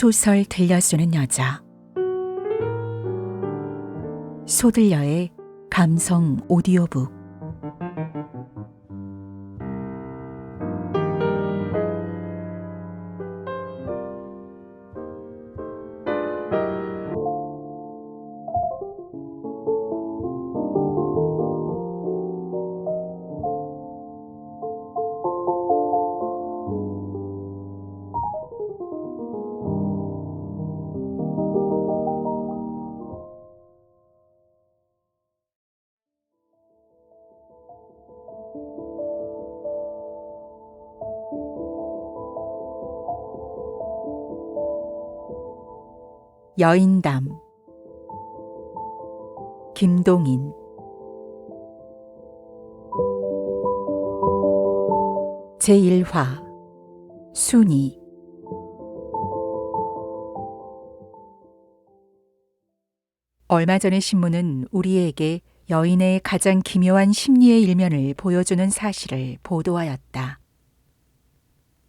소설 들려주는 여자. 소들려의 감성 오디오북. 여인담. 김동인. 제1화 순이. 얼마 전의 신문은 우리에게 여인의 가장 기묘한 심리의 일면을 보여주는 사실을 보도하였다.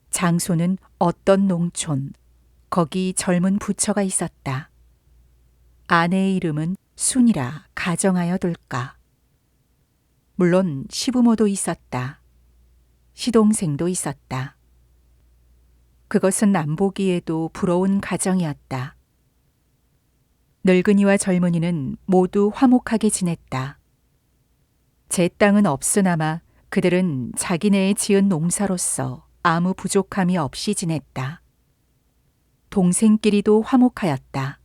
장소는 어떤 농촌, 거기 젊은 부처가 있었다. 아내의 이름은 순이라 가정하여 둘까. 물론 시부모도 있었다. 시동생도 있었다. 그것은 남보기에도 부러운 가정이었다. 늙은이와 젊은이는 모두 화목하게 지냈다. 제 땅은 없으나마 그들은 자기네에 지은 농사로서 아무 부족함이 없이 지냈다. 동생끼리도 화목하였다.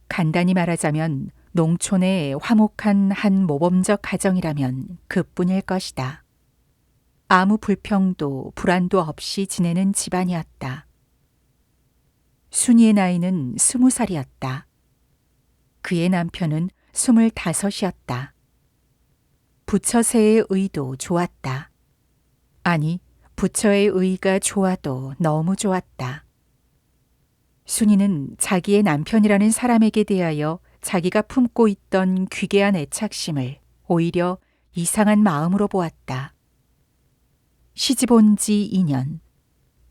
간단히 말하자면 농촌의 화목한 한 모범적 가정이라면 그뿐일 것이다. 아무 불평도 불안도 없이 지내는 집안이었다. 순이의 나이는 20살이었다. 그의 남편은 25이었다. 부처세의 의도 좋았다. 아니, 부처의 의가 좋아도 너무 좋았다. 순이는 자기의 남편이라는 사람에게 대하여 자기가 품고 있던 귀괴한 애착심을 오히려 이상한 마음으로 보았다. 시집 온 지 2년.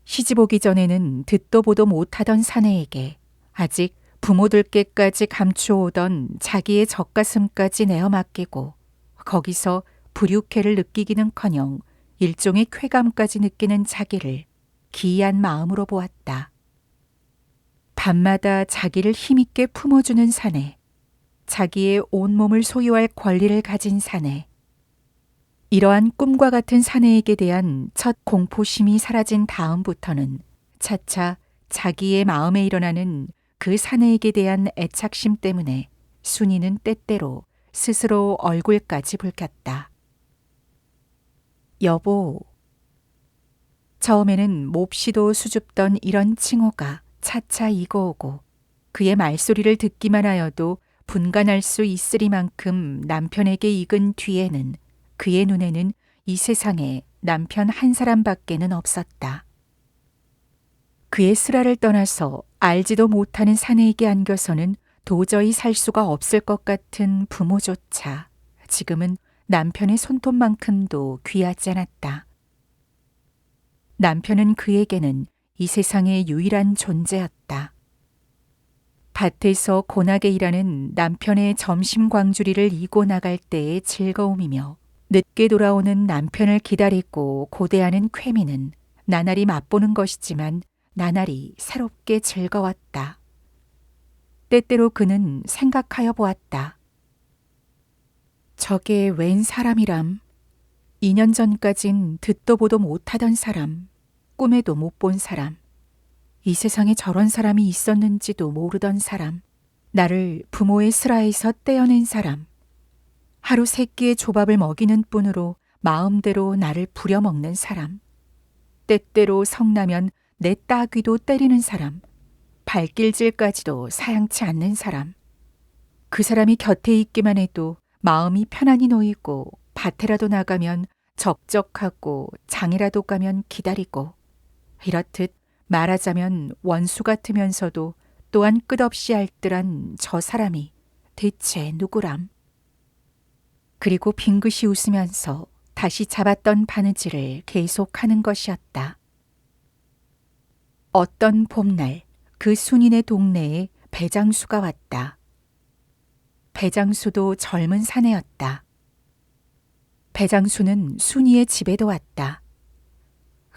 시집 오기 전에는 듣도 보도 못하던 사내에게 아직 부모들께까지 감추어오던 자기의 젖가슴까지 내어 맡기고 거기서 불육해를 느끼기는커녕 일종의 쾌감까지 느끼는 자기를 기이한 마음으로 보았다. 밤마다 자기를 힘있게 품어주는 사내, 자기의 온몸을 소유할 권리를 가진 사내. 이러한 꿈과 같은 사내에게 대한 첫 공포심이 사라진 다음부터는 차차 자기의 마음에 일어나는 그 사내에게 대한 애착심 때문에 순이는 때때로 스스로 얼굴까지 붉혔다. 여보. 처음에는 몹시도 수줍던 이런 칭호가 차차 익어오고 그의 말소리를 듣기만 하여도 분간할 수 있으리만큼 남편에게 익은 뒤에는 그의 눈에는 이 세상에 남편 한 사람밖에는 없었다. 그의 슬아를 떠나서 알지도 못하는 사내에게 안겨서는 도저히 살 수가 없을 것 같은 부모조차 지금은 남편의 손톱만큼도 귀하지 않았다. 남편은 그에게는 이 세상의 유일한 존재였다. 밭에서 고나게 일하는 남편의 점심 광주리를 이고 나갈 때의 즐거움이며 늦게 돌아오는 남편을 기다리고 고대하는 쾌미는 나날이 맛보는 것이지만 나날이 새롭게 즐거웠다. 때때로 그는 생각하여 보았다. 저게 웬 사람이람. 2년 전까진 듣도 보도 못하던 사람, 꿈에도 못 본 사람, 이 세상에 저런 사람이 있었는지도 모르던 사람, 나를 부모의 슬하에서 떼어낸 사람, 하루 3끼의 조밥을 먹이는 뿐으로 마음대로 나를 부려먹는 사람, 때때로 성나면 내 따귀도 때리는 사람, 발길질까지도 사양치 않는 사람. 그 사람이 곁에 있기만 해도 마음이 편안히 놓이고 밭에라도 나가면 적적하고 장이라도 가면 기다리고, 이렇듯 말하자면 원수 같으면서도 또한 끝없이 알뜰한 저 사람이 대체 누구람. 그리고 빙긋이 웃으면서 다시 잡았던 바느질을 계속하는 것이었다. 어떤 봄날 그 순인의 동네에 배장수가 왔다. 배장수도 젊은 사내였다. 배장수는 순이의 집에도 왔다.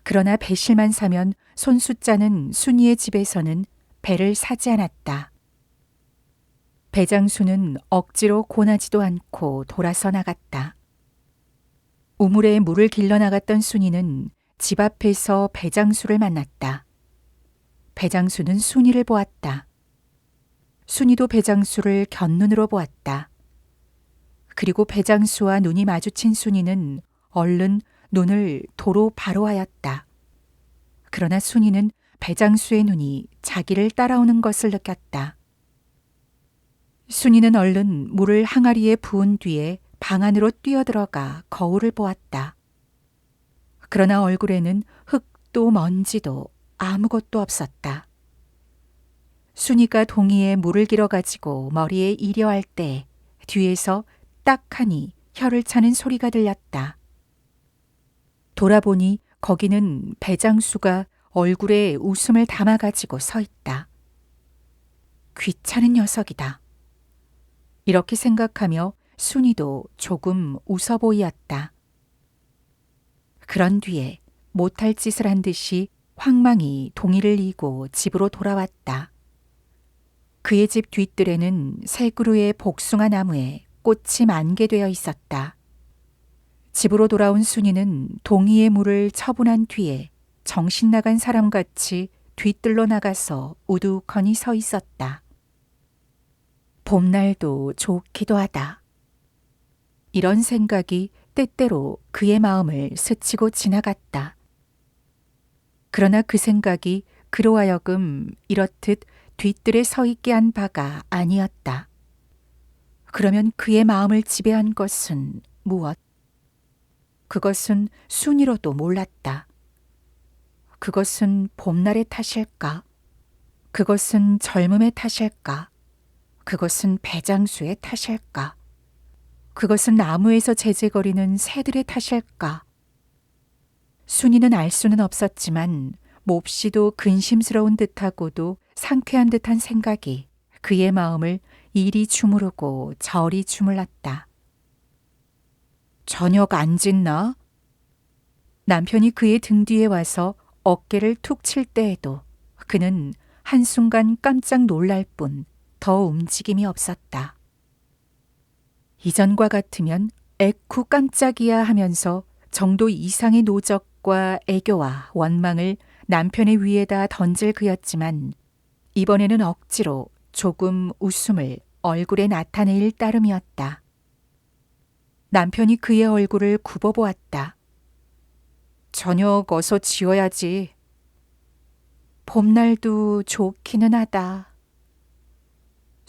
그러나 배실만 사면 손숫자는 순이의 집에서는 배를 사지 않았다. 배장수는 억지로 권하지도 않고 돌아서 나갔다. 우물에 물을 길러 나갔던 순이는 집 앞에서 배장수를 만났다. 배장수는 순이를 보았다. 순이도 배장수를 곁눈으로 보았다. 그리고 배장수와 눈이 마주친 순이는 얼른 눈을 도로 바로 하였다. 그러나 순이는 배장수의 눈이 자기를 따라오는 것을 느꼈다. 순이는 얼른 물을 항아리에 부은 뒤에 방 안으로 뛰어들어가 거울을 보았다. 그러나 얼굴에는 흙도 먼지도 아무것도 없었다. 순이가 동이에 물을 길어가지고 머리에 이려 할 때 뒤에서 딱하니 혀를 차는 소리가 들렸다. 돌아보니 거기는 배장수가 얼굴에 웃음을 담아가지고 서 있다. 귀찮은 녀석이다. 이렇게 생각하며 순이도 조금 웃어 보이었다. 그런 뒤에 못할 짓을 한 듯이 황망히 동이를 이고 집으로 돌아왔다. 그의 집 뒷뜰에는 세 그루의 복숭아 나무에 꽃이 만개되어 있었다. 집으로 돌아온 순이는 동이의 물을 처분한 뒤에 정신 나간 사람같이 뒷뜰로 나가서 우두커니 서 있었다. 봄날도 좋기도 하다. 이런 생각이 때때로 그의 마음을 스치고 지나갔다. 그러나 그 생각이 그로 하여금 이렇듯 뒷뜰에 서 있게 한 바가 아니었다. 그러면 그의 마음을 지배한 것은 무엇? 그것은 순이로도 몰랐다. 그것은 봄날의 탓일까? 그것은 젊음의 탓일까? 그것은 배장수의 탓일까? 그것은 나무에서 제재거리는 새들의 탓일까? 순이는 알 수는 없었지만 몹시도 근심스러운 듯하고도 상쾌한 듯한 생각이 그의 마음을 이리 주무르고 저리 주물렀다. 저녁 안 짓나? 남편이 그의 등 뒤에 와서 어깨를 툭 칠 때에도 그는 한순간 깜짝 놀랄 뿐 더 움직임이 없었다. 이전과 같으면 에쿠 깜짝이야 하면서 정도 이상의 노적과 애교와 원망을 남편의 위에다 던질 그였지만 이번에는 억지로 조금 웃음을 얼굴에 나타내일 따름이었다. 남편이 그의 얼굴을 굽어보았다. 저녁 어서 지어야지. 봄날도 좋기는 하다.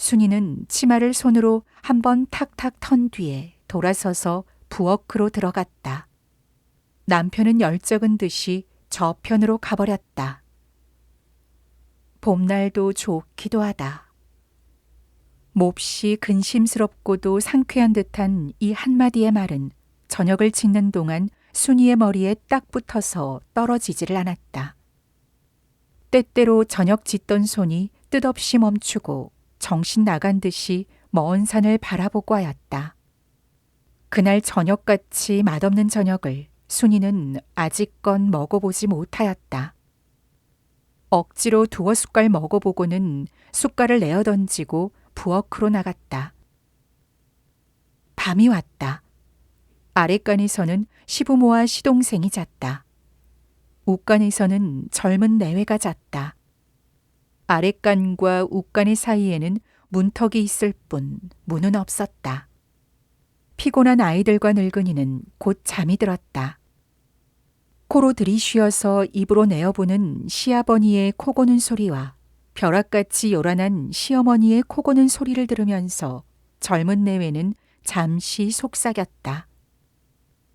순이는 치마를 손으로 한번 탁탁 턴 뒤에 돌아서서 부엌으로 들어갔다. 남편은 열적은 듯이 저편으로 가버렸다. 봄날도 좋기도 하다. 몹시 근심스럽고도 상쾌한 듯한 이 한마디의 말은 저녁을 짓는 동안 순이의 머리에 딱 붙어서 떨어지지를 않았다. 때때로 저녁 짓던 손이 뜻없이 멈추고 정신 나간 듯이 먼 산을 바라보고 하였다. 그날 저녁같이 맛없는 저녁을 순이는 아직껏 먹어보지 못하였다. 억지로 두어 숟갈 먹어보고는 숟갈을 내어 던지고 부엌으로 나갔다. 밤이 왔다. 아랫간에서는 시부모와 시동생이 잤다. 윗간에서는 젊은 내외가 잤다. 아랫간과 윗간의 사이에는 문턱이 있을 뿐 문은 없었다. 피곤한 아이들과 늙은이는 곧 잠이 들었다. 코로 들이쉬어서 입으로 내어보는 시아버니의 코 고는 소리와 벼락같이 요란한 시어머니의 코 고는 소리를 들으면서 젊은 내외는 잠시 속삭였다.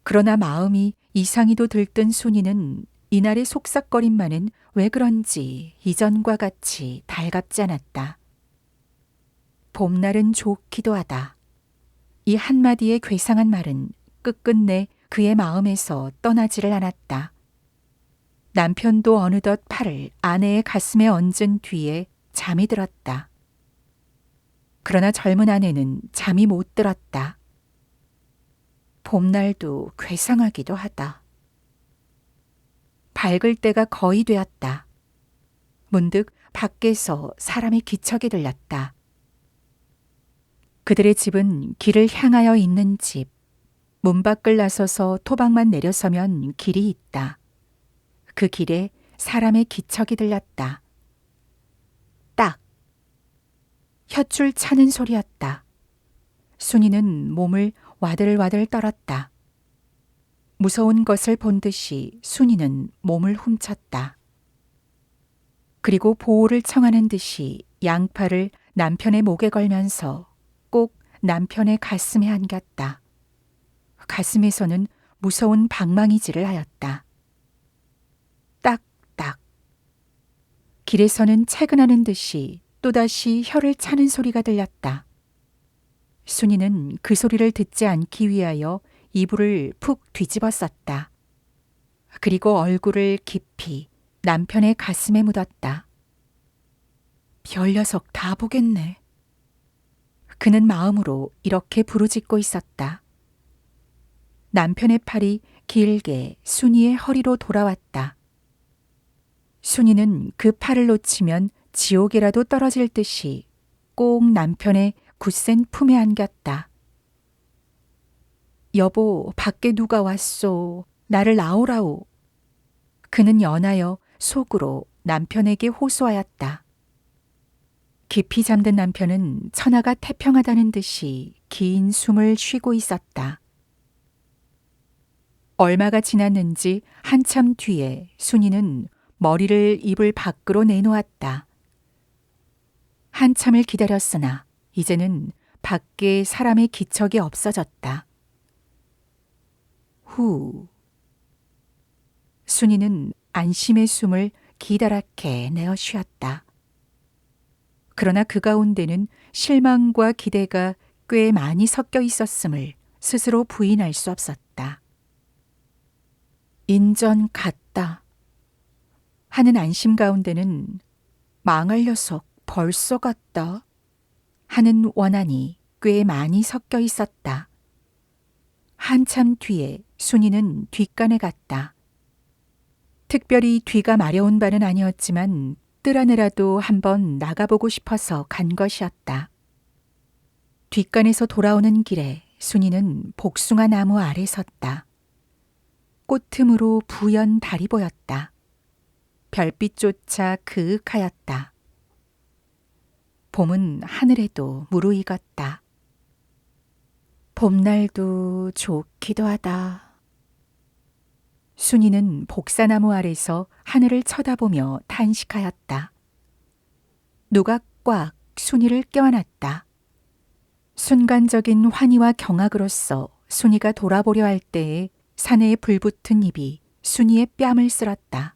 그러나 마음이 이상히도 들뜬 순이는 이날의 속삭거림만은 왜 그런지 이전과 같이 달갑지 않았다. 봄날은 좋기도 하다. 이 한마디의 괴상한 말은 끝끝내 그의 마음에서 떠나지를 않았다. 남편도 어느덧 팔을 아내의 가슴에 얹은 뒤에 잠이 들었다. 그러나 젊은 아내는 잠이 못 들었다. 봄날도 괴상하기도 하다. 밝을 때가 거의 되었다. 문득 밖에서 사람의 기척이 들렸다. 그들의 집은 길을 향하여 있는 집. 문 밖을 나서서 토방만 내려서면 길이 있다. 그 길에 사람의 기척이 들렸다. 딱! 혀줄 차는 소리였다. 순이는 몸을 와들와들 떨었다. 무서운 것을 본 듯이 순이는 몸을 훔쳤다. 그리고 보호를 청하는 듯이 양팔을 남편의 목에 걸면서 꼭 남편의 가슴에 안겼다. 가슴에서는 무서운 방망이질을 하였다. 딱딱. 길에서는 채근하는 듯이 또다시 혀를 차는 소리가 들렸다. 순이는 그 소리를 듣지 않기 위하여 이불을 푹 뒤집었었다. 그리고 얼굴을 깊이 남편의 가슴에 묻었다. 별 녀석 다 보겠네. 그는 마음으로 이렇게 부르짖고 있었다. 남편의 팔이 길게 순이의 허리로 돌아왔다. 순이는 그 팔을 놓치면 지옥이라도 떨어질 듯이 꼭 남편의 굳센 품에 안겼다. 여보, 밖에 누가 왔소. 나를 낳으라오. 그는 연하여 속으로 남편에게 호소하였다. 깊이 잠든 남편은 천하가 태평하다는 듯이 긴 숨을 쉬고 있었다. 얼마가 지났는지 한참 뒤에 순이는 머리를 이불 밖으로 내놓았다. 한참을 기다렸으나 이제는 밖에 사람의 기척이 없어졌다. 후. 순이는 안심의 숨을 기다랗게 내어 쉬었다. 그러나 그 가운데는 실망과 기대가 꽤 많이 섞여 있었음을 스스로 부인할 수 없었다. 인전 갔다 하는 안심 가운데는 망할 녀석 벌써 갔다 하는 원한이 꽤 많이 섞여 있었다. 한참 뒤에 순이는 뒷간에 갔다. 특별히 뒤가 마려운 바는 아니었지만 뜰 안에라도 한번 나가보고 싶어서 간 것이었다. 뒷간에서 돌아오는 길에 순이는 복숭아 나무 아래 섰다. 꽃틈으로 부연 달이 보였다. 별빛조차 그윽하였다. 봄은 하늘에도 무르익었다. 봄날도 좋기도 하다. 순이는 복사나무 아래서 하늘을 쳐다보며 탄식하였다. 누가 꽉 순이를 껴안았다. 순간적인 환희와 경악으로써 순이가 돌아보려 할 때에 사내에 불붙은 입이 순이의 뺨을 쓸었다.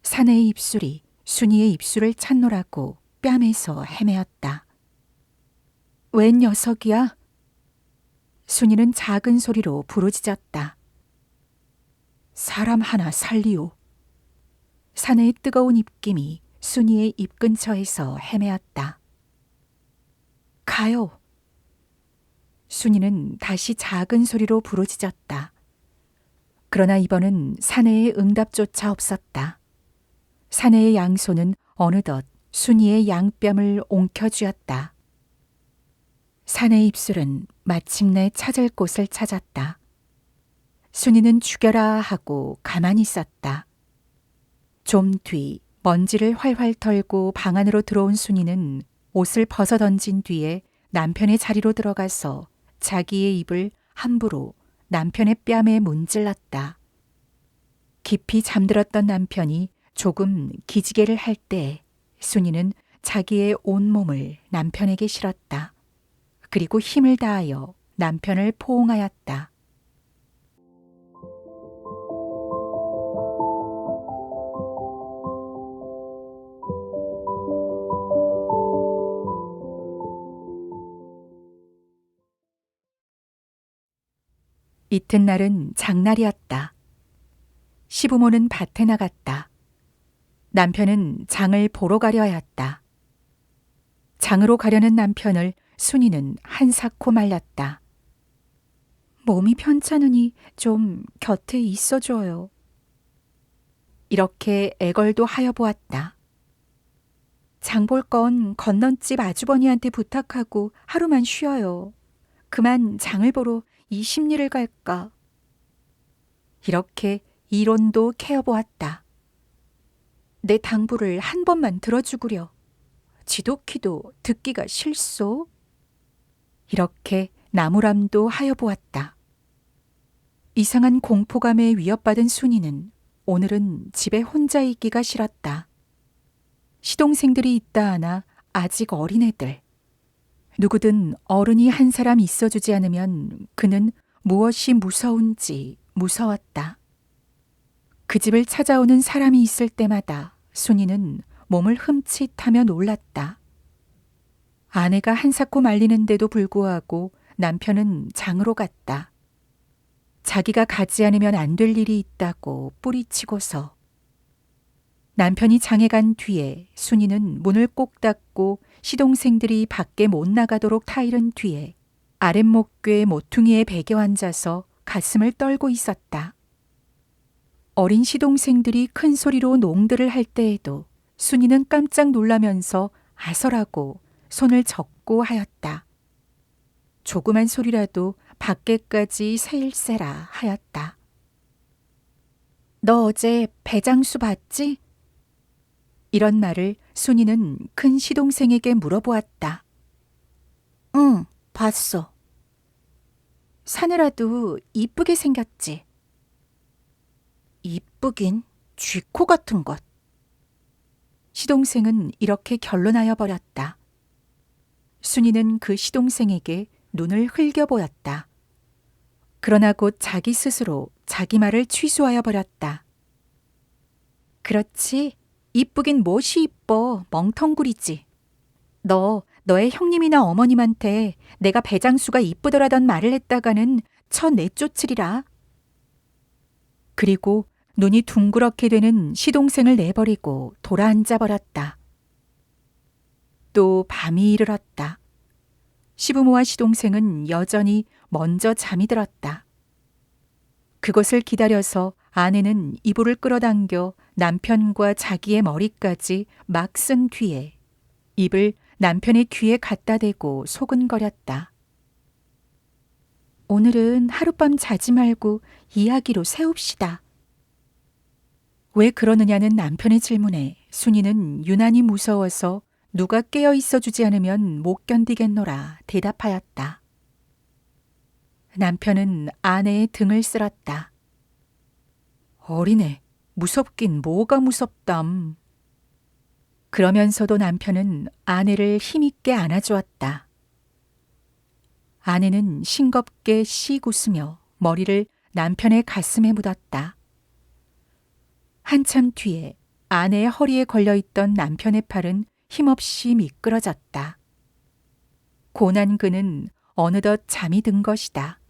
사내의 입술이 순이의 입술을 찾노라고 뺨에서 헤매었다. 웬 녀석이야? 순이는 작은 소리로 부르짖었다. 사람 하나 살리오. 사내의 뜨거운 입김이 순이의 입 근처에서 헤매었다. 가요. 순이는 다시 작은 소리로 부르짖었다. 그러나 이번은 사내의 응답조차 없었다. 사내의 양손은 어느덧 순이의 양뺨을 옹켜쥐었다. 사내의 입술은 마침내 찾을 곳을 찾았다. 순이는 죽여라 하고 가만히 있었다. 좀 뒤 먼지를 활활 털고 방 안으로 들어온 순이는 옷을 벗어 던진 뒤에 남편의 자리로 들어가서 자기의 입을 함부로 남편의 뺨에 문질렀다. 깊이 잠들었던 남편이 조금 기지개를 할 때 순이는 자기의 온몸을 남편에게 실었다. 그리고 힘을 다하여 남편을 포옹하였다. 이튿날은 장날이었다. 시부모는 밭에 나갔다. 남편은 장을 보러 가려 하였다. 장으로 가려는 남편을 순이는 한사코 말렸다. 몸이 편찮으니 좀 곁에 있어줘요. 이렇게 애걸도 하여 보았다. 장 볼 건 건넌집 아주버니한테 부탁하고 하루만 쉬어요. 그만 장을 보러 이 십리를 갈까. 이렇게 이론도 캐어보았다. 내 당부를 한 번만 들어주구려. 지독히도 듣기가 싫소. 이렇게 나무람도 하여 보았다. 이상한 공포감에 위협받은 순이는 오늘은 집에 혼자 있기가 싫었다. 시동생들이 있다 하나 아직 어린애들. 누구든 어른이 한 사람 있어주지 않으면 그는 무엇이 무서운지 무서웠다. 그 집을 찾아오는 사람이 있을 때마다 순이는 몸을 흠칫하며 놀랐다. 아내가 한사코 말리는데도 불구하고 남편은 장으로 갔다. 자기가 가지 않으면 안 될 일이 있다고 뿌리치고서. 남편이 장에 간 뒤에 순이는 문을 꼭 닫고 시동생들이 밖에 못 나가도록 타이른 뒤에 아랫목괴 모퉁이에 베겨 앉아서 가슴을 떨고 있었다. 어린 시동생들이 큰 소리로 농들을 할 때에도 순이는 깜짝 놀라면서 아설하고 손을 젓고 하였다. 조그만 소리라도 밖에까지 새일세라 하였다. 너 어제 배장수 봤지? 이런 말을 순이는 큰 시동생에게 물어보았다. 응, 봤어. 사느라도 이쁘게 생겼지. 이쁘긴 쥐코 같은 것. 시동생은 이렇게 결론하여 버렸다. 순이는 그 시동생에게 눈을 흘겨 보였다. 그러나 곧 자기 스스로 자기 말을 취소하여 버렸다. 그렇지, 이쁘긴 못이 이뻐, 멍텅구리지. 너의 형님이나 어머님한테 내가 배장수가 이쁘더라던 말을 했다가는 쳐 내쫓으리라. 그리고 눈이 둥그렇게 되는 시동생을 내버리고 돌아앉아 버렸다. 또 밤이 이르렀다. 시부모와 시동생은 여전히 먼저 잠이 들었다. 그것을 기다려서 아내는 이불을 끌어당겨 남편과 자기의 머리까지 막 쓴 뒤에 입을 남편의 귀에 갖다 대고 소근거렸다. 오늘은 하룻밤 자지 말고 이야기로 세웁시다. 왜 그러느냐는 남편의 질문에 순이는 유난히 무서워서 누가 깨어 있어 주지 않으면 못 견디겠노라 대답하였다. 남편은 아내의 등을 쓸었다. 어린애, 무섭긴 뭐가 무섭담. 그러면서도 남편은 아내를 힘있게 안아주었다. 아내는 싱겁게 씩 웃으며 머리를 남편의 가슴에 묻었다. 한참 뒤에 아내의 허리에 걸려있던 남편의 팔은 힘없이 미끄러졌다. 고난 그는 어느덧 잠이 든 것이다.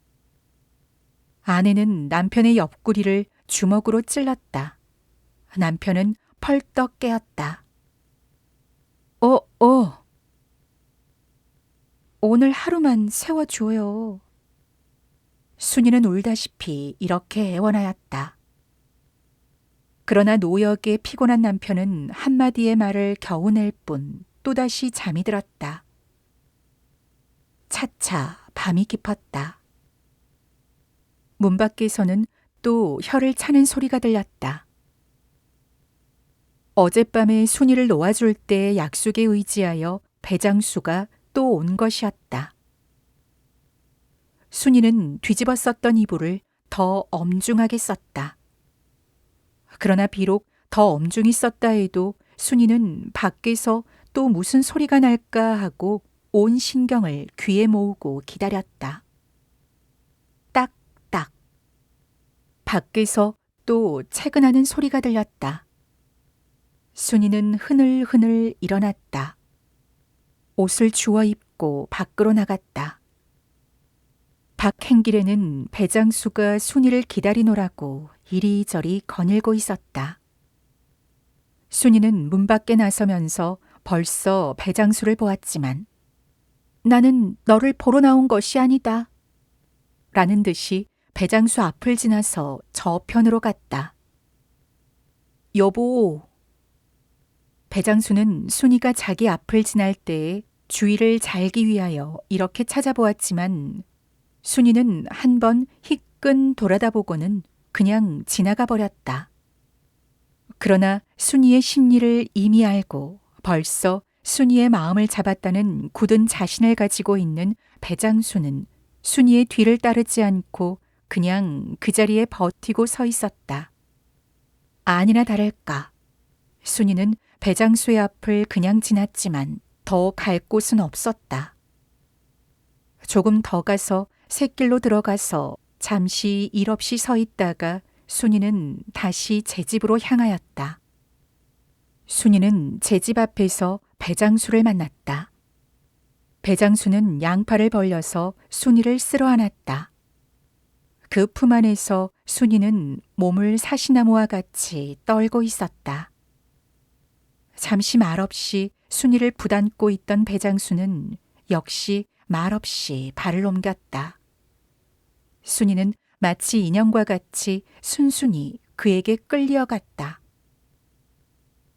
아내는 남편의 옆구리를 주먹으로 찔렀다. 남편은 펄떡 깨었다. 오늘 하루만 세워줘요. 순이는 울다시피 이렇게 애원하였다. 그러나 노역에 피곤한 남편은 한마디의 말을 겨우 낼 뿐 또다시 잠이 들었다. 차차 밤이 깊었다. 문 밖에서는 또 혀를 차는 소리가 들렸다. 어젯밤에 순이를 놓아줄 때의 약속에 의지하여 배장수가 또 온 것이었다. 순이는 뒤집어 썼던 이불을 더 엄중하게 썼다. 그러나 비록 더 엄중히 썼다 해도 순이는 밖에서 또 무슨 소리가 날까 하고 온 신경을 귀에 모으고 기다렸다. 딱딱. 밖에서 또 채근하는 소리가 들렸다. 순이는 흐늘흐늘 일어났다. 옷을 주워 입고 밖으로 나갔다. 밖 행길에는 배장수가 순이를 기다리노라고 이리저리 거닐고 있었다. 순이는 문 밖에 나서면서 벌써 배장수를 보았지만 나는 너를 보러 나온 것이 아니다. 라는 듯이 배장수 앞을 지나서 저편으로 갔다. 여보. 배장수는 순이가 자기 앞을 지날 때에 주위를 잘기 위하여 이렇게 찾아보았지만 순이는 한 번 희끈 돌아다보고는 그냥 지나가 버렸다. 그러나 순이의 심리를 이미 알고 벌써 순이의 마음을 잡았다는 굳은 자신을 가지고 있는 배장수는 순이의 뒤를 따르지 않고 그냥 그 자리에 버티고 서 있었다. 아니나 다를까. 순이는 배장수의 앞을 그냥 지났지만 더 갈 곳은 없었다. 조금 더 가서 샛길로 들어가서 잠시 일 없이 서 있다가 순이는 다시 제 집으로 향하였다. 순이는 제 집 앞에서 배장수를 만났다. 배장수는 양팔을 벌려서 순이를 쓸어안았다. 그 품 안에서 순이는 몸을 사시나무와 같이 떨고 있었다. 잠시 말없이 순이를 붙안고 있던 배장수는 역시 말없이 발을 옮겼다. 순이는 마치 인형과 같이 순순히 그에게 끌려갔다.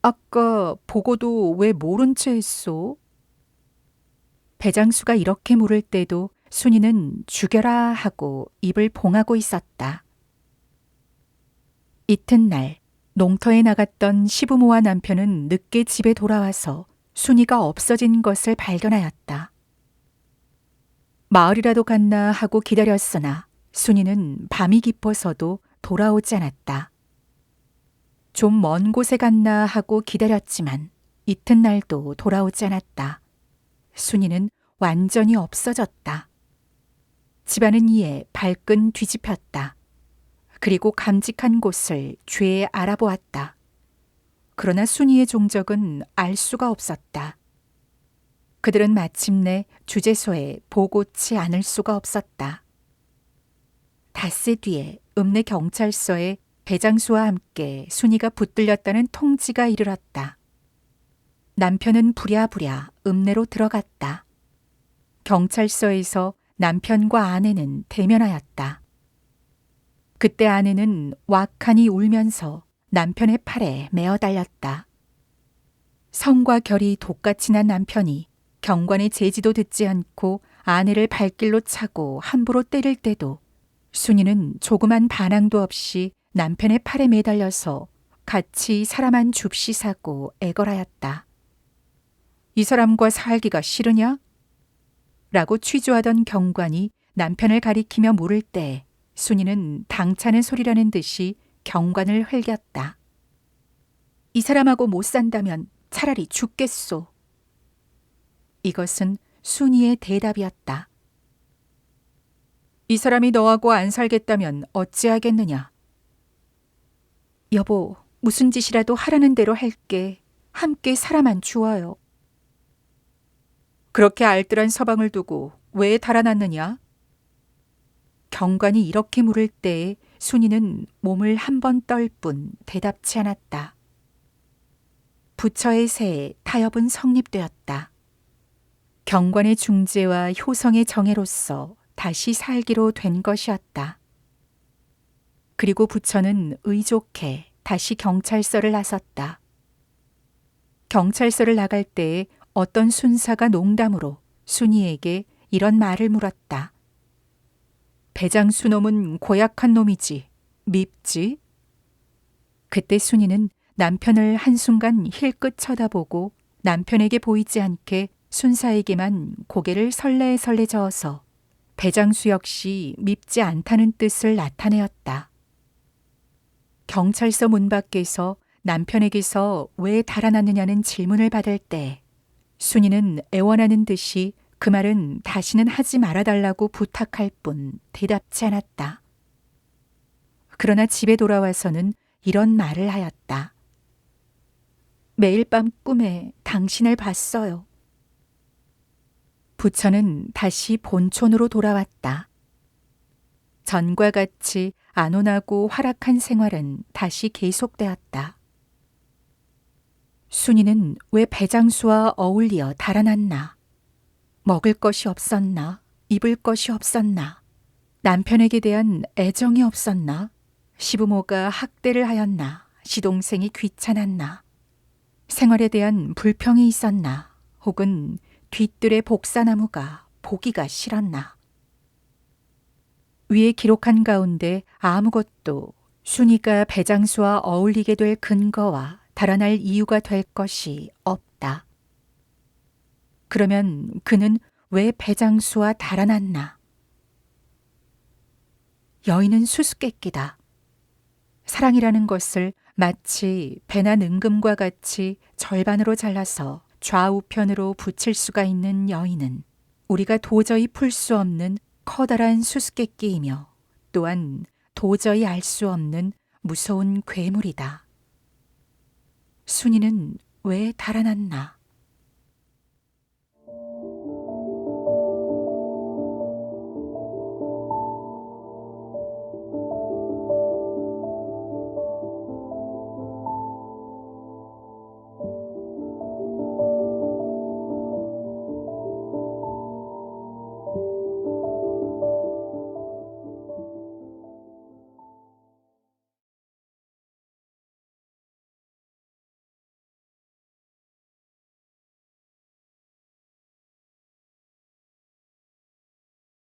아까 보고도 왜 모른 채 했소? 배장수가 이렇게 물을 때도 순이는 죽여라 하고 입을 봉하고 있었다. 이튿날 농터에 나갔던 시부모와 남편은 늦게 집에 돌아와서 순이가 없어진 것을 발견하였다. 마을이라도 갔나 하고 기다렸으나 순이는 밤이 깊어서도 돌아오지 않았다. 좀 먼 곳에 갔나 하고 기다렸지만 이튿날도 돌아오지 않았다. 순이는 완전히 없어졌다. 집안은 이에 발끈 뒤집혔다. 그리고 감직한 곳을 죄에 알아보았다. 그러나 순이의 종적은 알 수가 없었다. 그들은 마침내 주재소에 보고치 않을 수가 없었다. 닷새 뒤에 읍내 경찰서에 배장수와 함께 순이가 붙들렸다는 통지가 이르렀다. 남편은 부랴부랴 읍내로 들어갔다. 경찰서에서 남편과 아내는 대면하였다. 그때 아내는 왁하니 울면서 남편의 팔에 매어 달렸다. 성과 결이 똑같이 난 남편이 경관의 제지도 듣지 않고 아내를 발길로 차고 함부로 때릴 때도 순이는 조그만 반항도 없이 남편의 팔에 매달려서 같이 사람 한 줍시사고 애걸하였다. 이 사람과 살기가 싫으냐? 라고 취조하던 경관이 남편을 가리키며 물을 때 순이는 당차는 소리라는 듯이 경관을 흘겼다. 이 사람하고 못 산다면 차라리 죽겠소. 이것은 순이의 대답이었다. 이 사람이 너하고 안 살겠다면 어찌하겠느냐? 여보, 무슨 짓이라도 하라는 대로 할게. 함께 사람만 주어요. 그렇게 알뜰한 서방을 두고 왜 달아났느냐? 경관이 이렇게 물을 때에 순이는 몸을 한 번 떨 뿐 대답치 않았다. 부처의 새에 타협은 성립되었다. 경관의 중재와 효성의 정애로서 다시 살기로 된 것이었다. 그리고 부처는 의좋게 다시 경찰서를 나섰다. 경찰서를 나갈 때에 어떤 순사가 농담으로 순이에게 이런 말을 물었다. 배장수 놈은 고약한 놈이지 밉지? 그때 순이는 남편을 한순간 힐끗 쳐다보고 남편에게 보이지 않게 순사에게만 고개를 설레설레 저어서 배장수 역시 밉지 않다는 뜻을 나타내었다. 경찰서 문 밖에서 남편에게서 왜 달아났느냐는 질문을 받을 때 순이는 애원하는 듯이 그 말은 다시는 하지 말아달라고 부탁할 뿐 대답지 않았다. 그러나 집에 돌아와서는 이런 말을 하였다. 매일 밤 꿈에 당신을 봤어요. 부처는 다시 본촌으로 돌아왔다. 전과 같이 안온하고 활악한 생활은 다시 계속되었다. 순이는 왜 배장수와 어울리어 달아났나? 먹을 것이 없었나? 입을 것이 없었나? 남편에게 대한 애정이 없었나? 시부모가 학대를 하였나? 시동생이 귀찮았나? 생활에 대한 불평이 있었나? 혹은 뒤뜰의 복사나무가 보기가 싫었나? 위에 기록한 가운데 아무것도 순이가 배장수와 어울리게 될 근거와 달아날 이유가 될 것이 없다. 그러면 그는 왜 배장수와 달아났나? 여인은 수수께끼다. 사랑이라는 것을 마치 배나 능금과 같이 절반으로 잘라서 좌우편으로 붙일 수가 있는 여인은 우리가 도저히 풀 수 없는 커다란 수수께끼이며 또한 도저히 알 수 없는 무서운 괴물이다. 순이는 왜 달아났나?